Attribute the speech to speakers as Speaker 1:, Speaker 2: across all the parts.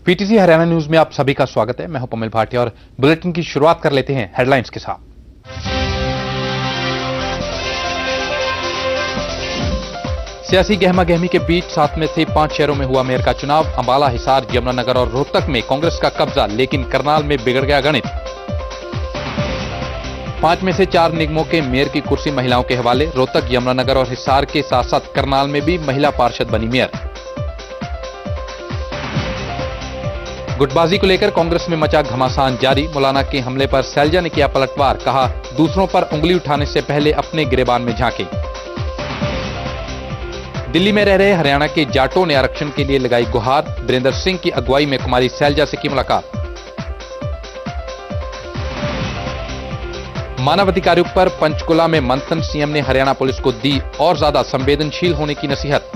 Speaker 1: PTC Haryana news में आप सभी का स्वागत है। मैं हूं पमेल भाटिया और बुलेटिन की शुरुआत कर लेते हैं हेडलाइंस के साथ। सियासी गहमागहमी के बीच 7 में से 5 शहरों में हुआ मेयर का चुनाव। अंबाला, हिसार, यमुनानगर और रोहतक में कांग्रेस का कब्जा, लेकिन करनाल में बिगड़ गया गणित। 5 में से 4 निगमों के मेयर की कुर्सी महिलाओं के हवाले। रोहतक, यमुनानगर और हिसार के साथ साथ करनाल में भी महिला पार्षद बनी मेयर। गुटबाजी को लेकर कांग्रेस में मचा घमासान जारी। मौलाना के हमले पर सैलजा ने किया पलटवार, कहा दूसरों पर उंगली उठाने से पहले अपने गिरेबान में झांके। दिल्ली में रह रहे हरियाणा के जाटों ने आरक्षण के लिए लगाई गुहार। वीरेंद्र सिंह की अगुवाई में कुमारी सैलजा से की मुलाकात। मानवाधिकारों पर पंचकुला में मंथन, सीएम ने हरियाणा पुलिस को दी और ज्यादा संवेदनशील होने की नसीहत।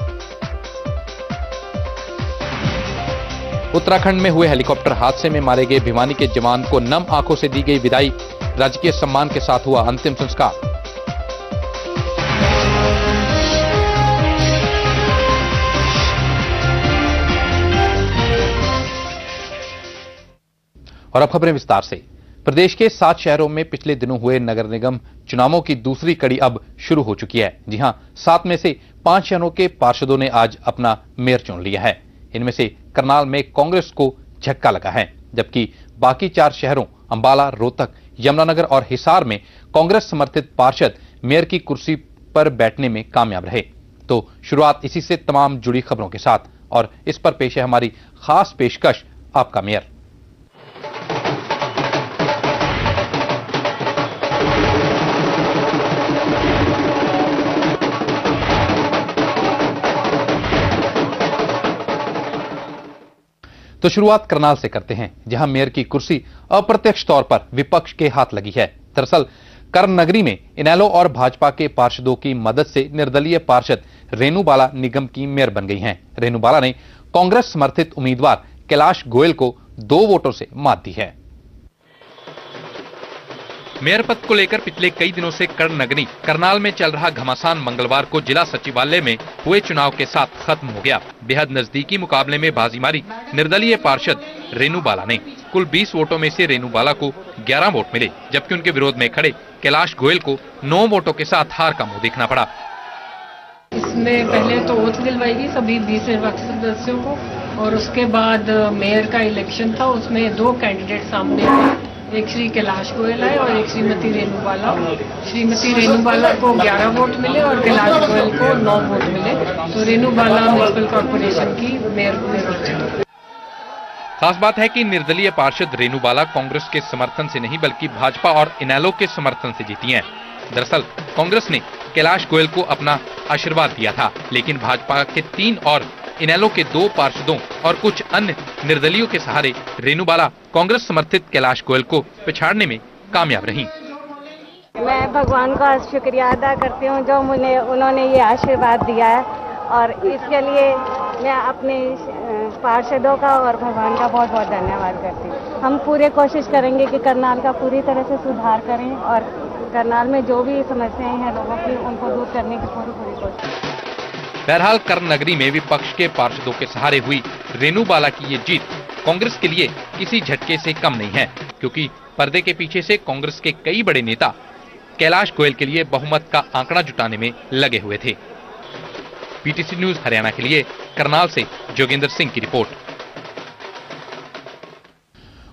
Speaker 1: उत्तराखंड में हुए हेलीकॉप्टर हादसे में मारे गए भिवानी के जवान को नम आंखों से दी गई विदाई। राजकीय सम्मान के साथ हुआ अंतिम संस्कार। और अब खबरें विस्तार से। प्रदेश के 7 शहरों में पिछले दिनों हुए नगर निगम चुनावों की दूसरी कड़ी अब शुरू हो चुकी है। जी हां, 7 में से 5 शहरों के पार्षदों ने आज अपना मेयर चुन लिया है। इनमें से करनाल में कांग्रेस को झटका लगा है, जबकि बाकी 4 शहरों अंबाला, रोहतक, यमुनानगर और हिसार में कांग्रेस समर्थित पार्षद मेयर की कुर्सी पर बैठने में कामयाब रहे। तो शुरुआत इसी से तमाम जुड़ी खबरों के साथ, और इस पर पेश है हमारी खास पेशकश, आपका मेयर। तो शुरुआत करनाल से करते हैं, जहां मेयर की कुर्सी अप्रत्यक्ष तौर पर विपक्ष के हाथ लगी है। दरअसल कर्ण नगरी में इनेलो और भाजपा के पार्षदों की मदद से निर्दलीय पार्षद रेणु बाला निगम की मेयर बन गई हैं। रेणु बाला ने कांग्रेस समर्थित उम्मीदवार कैलाश गोयल को 2 वोटों से मात दी है। मेयर पद को लेकर पिछले कई दिनों से कर्ण नगरी करनाल में चल रहा घमासान मंगलवार को जिला सचिवालय में हुए चुनाव के साथ खत्म हो गया। बेहद नजदीकी मुकाबले में बाजी मारी निर्दलीय पार्षद रेणु बाला ने। कुल 20 वोटों में से रेणु बाला को 11 वोट मिले, जबकि उनके विरोध में खड़े कैलाश गोयल को 9 वोटों के साथ हार का मुंह देखना पड़ा।
Speaker 2: इसमें पहले तो ओथ दिलवाएगी सभी 20 निर्वाचित सदस्यों को, और उसके बाद मेयर का इलेक्शन था। उसमें 2 कैंडिडेट सामने आए, एक श्री कैलाश गोयल है और एक श्रीमती रेणु बाला। श्रीमती रेणु बाला को 11 वोट मिले और कैलाश गोयल को 9 वोट मिले। तो रेणु बाला म्युनिसिपल कॉर्पोरेशन की मेयर निर्वाचित।
Speaker 1: खास बात है कि निर्दलीय पार्षद रेणु बाला कांग्रेस के समर्थन से नहीं, बल्कि भाजपा और इनेलो के समर्थन से जीती हैं। दरअसल कांग्रेस ने कैलाश गोयल को अपना आशीर्वाद दिया था, लेकिन भाजपा के 3 और इनेलो के 2 पार्षदों और कुछ अन्य निर्दलीयों के सहारे रेणु बाला कांग्रेस समर्थित कैलाश गोयल को पिछाड़ने में कामयाब रहीं।
Speaker 3: मैं भगवान का शुक्रिया अदा करती हूँ जो मुझे उन्होंने ये आशीर्वाद दिया है, और इसके लिए मैं अपने पार्षदों का और भगवान का बहुत बहुत धन्यवाद करती हूँ। हम पूरे कोशिश करेंगे कि करनाल का पूरी तरह से सुधार करें और करनाल में जो भी समस्याएं हैं लोगों की, उनको दूर करने की पूरी कोशिश।
Speaker 1: बहरहाल कर्ण नगरी में विपक्ष के पार्षदों के सहारे हुई रेणु बाला की ये जीत कांग्रेस के लिए किसी झटके से कम नहीं है, क्योंकि पर्दे के पीछे से कांग्रेस के कई बड़े नेता कैलाश गोयल के लिए बहुमत का आंकड़ा जुटाने में लगे हुए थे। पीटीसी न्यूज हरियाणा के लिए करनाल से जोगेंद्र सिंह की रिपोर्ट।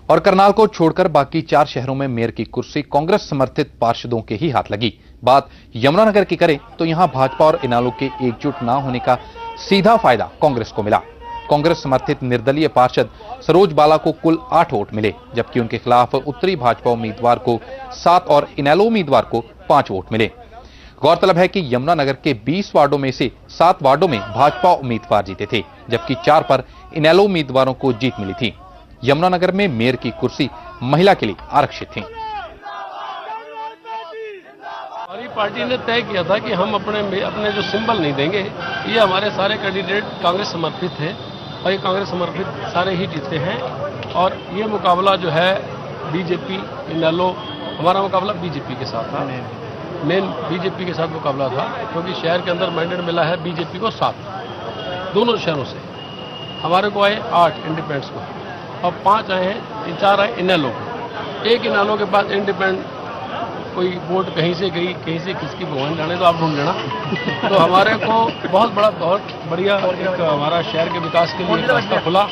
Speaker 1: और करनाल को छोड़कर बाकी 4 शहरों में मेयर की कुर्सी कांग्रेस समर्थित पार्षदों के ही हाथ लगी। बात यमुनानगर की करें तो यहां भाजपा और इनेलो के एकजुट न होने का सीधा फायदा कांग्रेस को मिला। कांग्रेस समर्थित निर्दलीय पार्षद सरोज बाला को कुल 8 वोट मिले, जबकि उनके खिलाफ उत्तरी भाजपा उम्मीदवार को 7 और इनेलो उम्मीदवार को 5 वोट मिले। गौरतलब है कि यमुनानगर के 20 वार्डों में से 7 वार्डों में भाजपा उम्मीदवार जीते थे, जबकि 4 पर इनेलो उम्मीदवारों को जीत मिली थी। यमुनानगर में मेयर की कुर्सी महिला के लिए आरक्षित थी।
Speaker 4: हमारी पार्टी ने तय किया था कि हम अपने जो सिंबल नहीं देंगे। ये हमारे सारे कैंडिडेट कांग्रेस समर्थित हैं और ये कांग्रेस समर्थित सारे ही जीते हैं, और ये मुकाबला जो है बीजेपी इनेलो, हमारा मुकाबला बीजेपी के साथ था। मेन बीजेपी के साथ मुकाबला था, क्योंकि शहर के अंदर मैंडेट मिला है बीजेपी को 7 दोनों शहरों से। हमारे को आए 8 इंडिपेंडेंट्स को। और 5 आए हैं, 4 आए इनेलो। एक इनेलो के पास इंडिपेंडेंट कोई वोट कहीं से गई, कहीं से किसकी भगवान जाने, तो आप ढूंढ लेना। तो हमारे को बहुत बढ़िया एक हमारा शहर के विकास के लिए रास्ता खुला।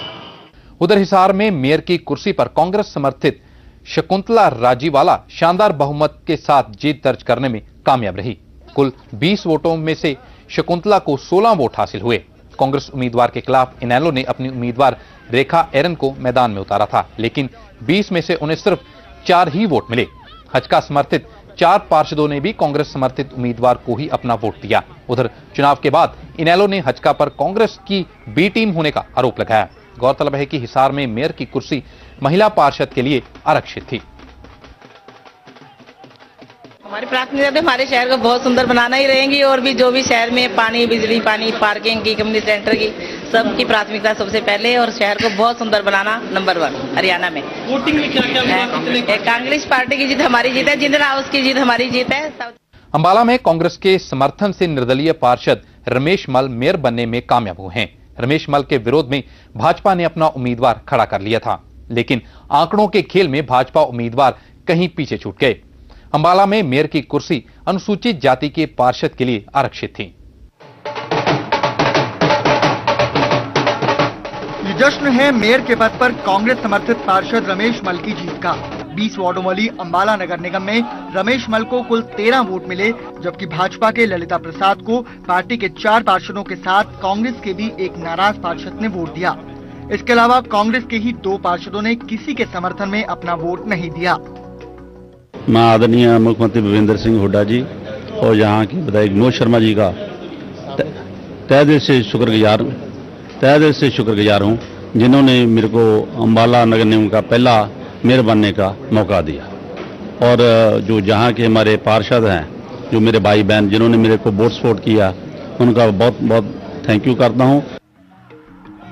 Speaker 1: उधर हिसार में मेयर की कुर्सी पर कांग्रेस समर्थित शकुंतला राजीवाला शानदार बहुमत के साथ जीत दर्ज करने में कामयाब रही। कुल 20 वोटों में से शकुंतला को 16 वोट हासिल हुए। कांग्रेस उम्मीदवार के खिलाफ इनेलो ने अपनी उम्मीदवार रेखा एरन को मैदान में उतारा था, लेकिन 20 में से उन्हें सिर्फ 4 ही वोट मिले। हजका समर्थित 4 पार्षदों ने भी कांग्रेस समर्थित उम्मीदवार को ही अपना वोट दिया। उधर चुनाव के बाद इनेलो ने हजका पर कांग्रेस की बी टीम होने का आरोप लगाया। गौरतलब है कि हिसार में मेयर की कुर्सी महिला पार्षद के लिए आरक्षित थी।
Speaker 5: हमारी प्राथमिकता तो हमारे शहर को बहुत सुंदर बनाना ही रहेंगी, और भी जो भी शहर में पानी, बिजली, पानी, पार्किंग की, कम्युनिटी सेंटर की, सबकी प्राथमिकता सबसे पहले, और शहर को बहुत सुंदर बनाना नंबर 1 हरियाणा में।
Speaker 4: वोटिंग में क्या
Speaker 5: कांग्रेस पार्टी की जीत हमारी जीत है, जिंदल हाउस की जीत हमारी जीत है।
Speaker 1: अंबाला में कांग्रेस के समर्थन से निर्दलीय पार्षद रमेश मल मेयर बनने में कामयाब हुए हैं। रमेश मल के विरोध में भाजपा ने अपना उम्मीदवार खड़ा कर लिया था, लेकिन आंकड़ों के खेल में भाजपा उम्मीदवार कहीं पीछे छूट गए। अंबाला में मेयर की कुर्सी अनुसूचित जाति के पार्षद के लिए आरक्षित थी।
Speaker 6: ये जश्न है मेयर के पद पर कांग्रेस समर्थित पार्षद रमेश मल की जीत का। 20 वार्डों वाली अंबाला नगर निगम में रमेश मल को कुल 13 वोट मिले, जबकि भाजपा के ललिता प्रसाद को पार्टी के 4 पार्षदों के साथ कांग्रेस के भी एक नाराज पार्षद ने वोट दिया। इसके अलावा कांग्रेस के ही 2 पार्षदों ने किसी के समर्थन में अपना वोट नहीं दिया।
Speaker 7: मैं आदरणीय मुख्यमंत्री भूपेंद्र सिंह हुड्डा जी और यहाँ की विधायक विनोद शर्मा जी का तहे दिल से शुक्रगुजार हूँ, जिन्होंने मेरे को अंबाला नगर निगम का पहला मेयर बनने का मौका दिया। और जो जहाँ के हमारे पार्षद हैं, जो मेरे भाई बहन जिन्होंने मेरे को वोट सपोर्ट किया, उनका बहुत बहुत थैंक यू करता हूँ।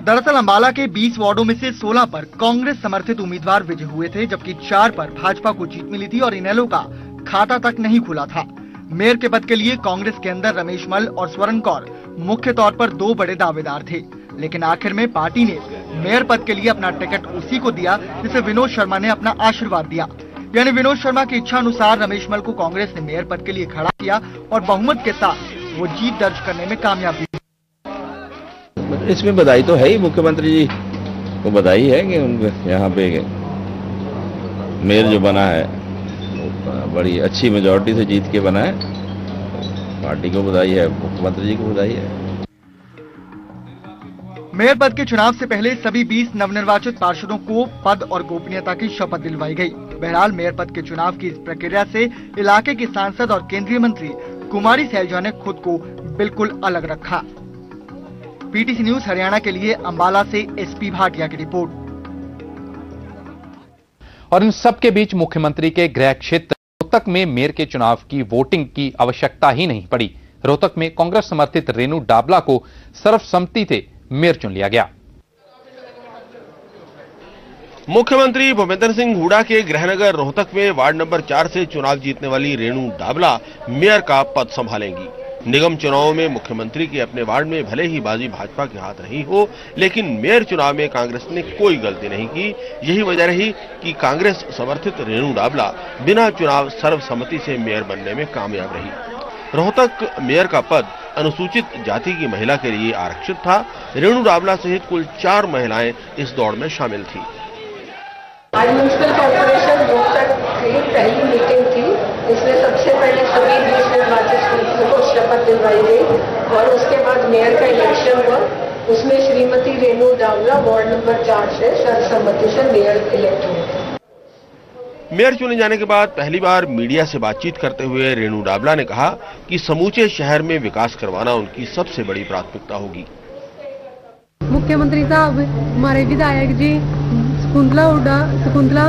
Speaker 6: दरअसल अंबाला के 20 वार्डों में से 16 पर कांग्रेस समर्थित उम्मीदवार विजय हुए थे, जबकि 4 पर भाजपा को जीत मिली थी और इनेलो का खाता तक नहीं खुला था। मेयर के पद के लिए कांग्रेस के अंदर रमेश मल और स्वर्ण कौर मुख्य तौर पर 2 बड़े दावेदार थे, लेकिन आखिर में पार्टी ने मेयर पद के लिए अपना टिकट उसी को दिया जिसे विनोद शर्मा ने अपना आशीर्वाद दिया। यानी विनोद शर्मा की इच्छा अनुसार रमेश मल को कांग्रेस ने मेयर पद के लिए खड़ा किया और बहुमत के साथ वो जीत दर्ज करने में कामयाब हुई।
Speaker 8: इसमें बधाई तो है ही, मुख्यमंत्री जी को बधाई है कि उनके यहाँ पे मेयर जो बना है बड़ी अच्छी मेजॉरिटी से जीत के बना है। पार्टी को बधाई है, मुख्यमंत्री जी को बधाई है।
Speaker 6: मेयर पद के चुनाव से पहले सभी 20 नवनिर्वाचित पार्षदों को पद और गोपनीयता की शपथ दिलवाई गई। बहरहाल मेयर पद के चुनाव की इस प्रक्रिया से इलाके की सांसद और केंद्रीय मंत्री कुमारी सैलजा ने खुद को बिल्कुल अलग रखा। पीटीसी न्यूज हरियाणा के लिए अंबाला से एसपी भाटिया की रिपोर्ट।
Speaker 1: और इन सब के बीच मुख्यमंत्री के गृह क्षेत्र रोहतक में मेयर के चुनाव की वोटिंग की आवश्यकता ही नहीं पड़ी। रोहतक में कांग्रेस समर्थित रेणु डाबला को सर्वसम्मति से मेयर चुन लिया गया।
Speaker 9: मुख्यमंत्री भूपेंद्र सिंह हुड्डा के गृहनगर रोहतक में वार्ड नंबर 4 से चुनाव जीतने वाली रेणु डाबला मेयर का पद संभालेंगी। निगम चुनावों में मुख्यमंत्री के अपने वार्ड में भले ही बाजी भाजपा के हाथ रही हो, लेकिन मेयर चुनाव में कांग्रेस ने कोई गलती नहीं की। यही वजह रही कि कांग्रेस समर्थित रेणु डाबला बिना चुनाव सर्वसम्मति से मेयर बनने में कामयाब रही। रोहतक मेयर का पद अनुसूचित जाति की महिला के लिए आरक्षित था। रेणु डाबला सहित कुल 4 महिलाएं इस दौड़ में शामिल थी।
Speaker 10: आज म्युनिसिपल कॉर्पोरेशन रोहतक की पहली मीटिंग थी। इसमें सबसे पहले सभी 20 निर्वाचित सदस्यों को शपथ दिलवाई गई और उसके बाद मेयर का इलेक्शन हुआ। उसमें श्रीमती रेणु डाबला वार्ड नंबर 4 से सर्वसम्मति से मेयर इलेक्ट हुए।
Speaker 9: मेयर चुने जाने के बाद पहली बार मीडिया से बातचीत करते हुए रेणु डाबला ने कहा कि समूचे शहर में विकास करवाना उनकी सबसे बड़ी प्राथमिकता होगी।
Speaker 11: मुख्यमंत्री साहब, हमारे विधायक जी शकुंतला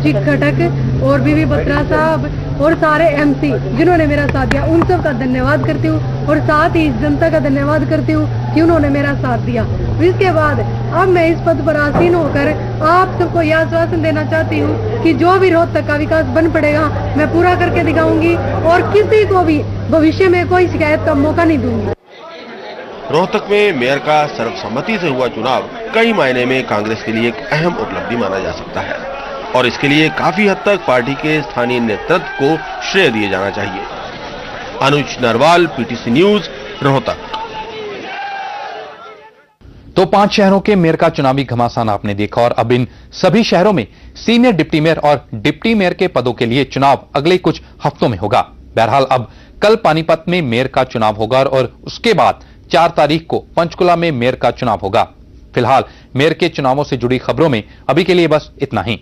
Speaker 11: जी खटक और बीबी बत्रा साहब और सारे एमसी जिन्होंने मेरा साथ दिया, उन सब का धन्यवाद करती हूँ और साथ ही जनता का धन्यवाद करती हूँ कि उन्होंने मेरा साथ दिया। इसके बाद अब मैं इस पद पर आसीन होकर आप सबको यह आश्वासन देना चाहती हूँ कि जो भी रोहतक का विकास बन पड़ेगा मैं पूरा करके दिखाऊंगी और किसी को भी भविष्य में कोई शिकायत का मौका नहीं दूंगी।
Speaker 9: रोहतक में मेयर का सर्वसम्मति से हुआ चुनाव कई मायने में कांग्रेस के लिए एक अहम उपलब्धि माना जा सकता है और इसके लिए काफी हद तक पार्टी के स्थानीय नेतृत्व को श्रेय दिए जाना चाहिए। अनुज नरवाल, पीटीसी न्यूज, रोहतक।
Speaker 1: तो 5 शहरों के मेयर का चुनावी घमासान आपने देखा और अब इन सभी शहरों में सीनियर डिप्टी मेयर और डिप्टी मेयर के पदों के लिए चुनाव अगले कुछ हफ्तों में होगा। बहरहाल अब कल पानीपत में मेयर का चुनाव होगा और उसके बाद 4 तारीख को पंचकुला में मेयर का चुनाव होगा। फिलहाल मेयर के चुनावों से जुड़ी खबरों में अभी के लिए बस इतना ही।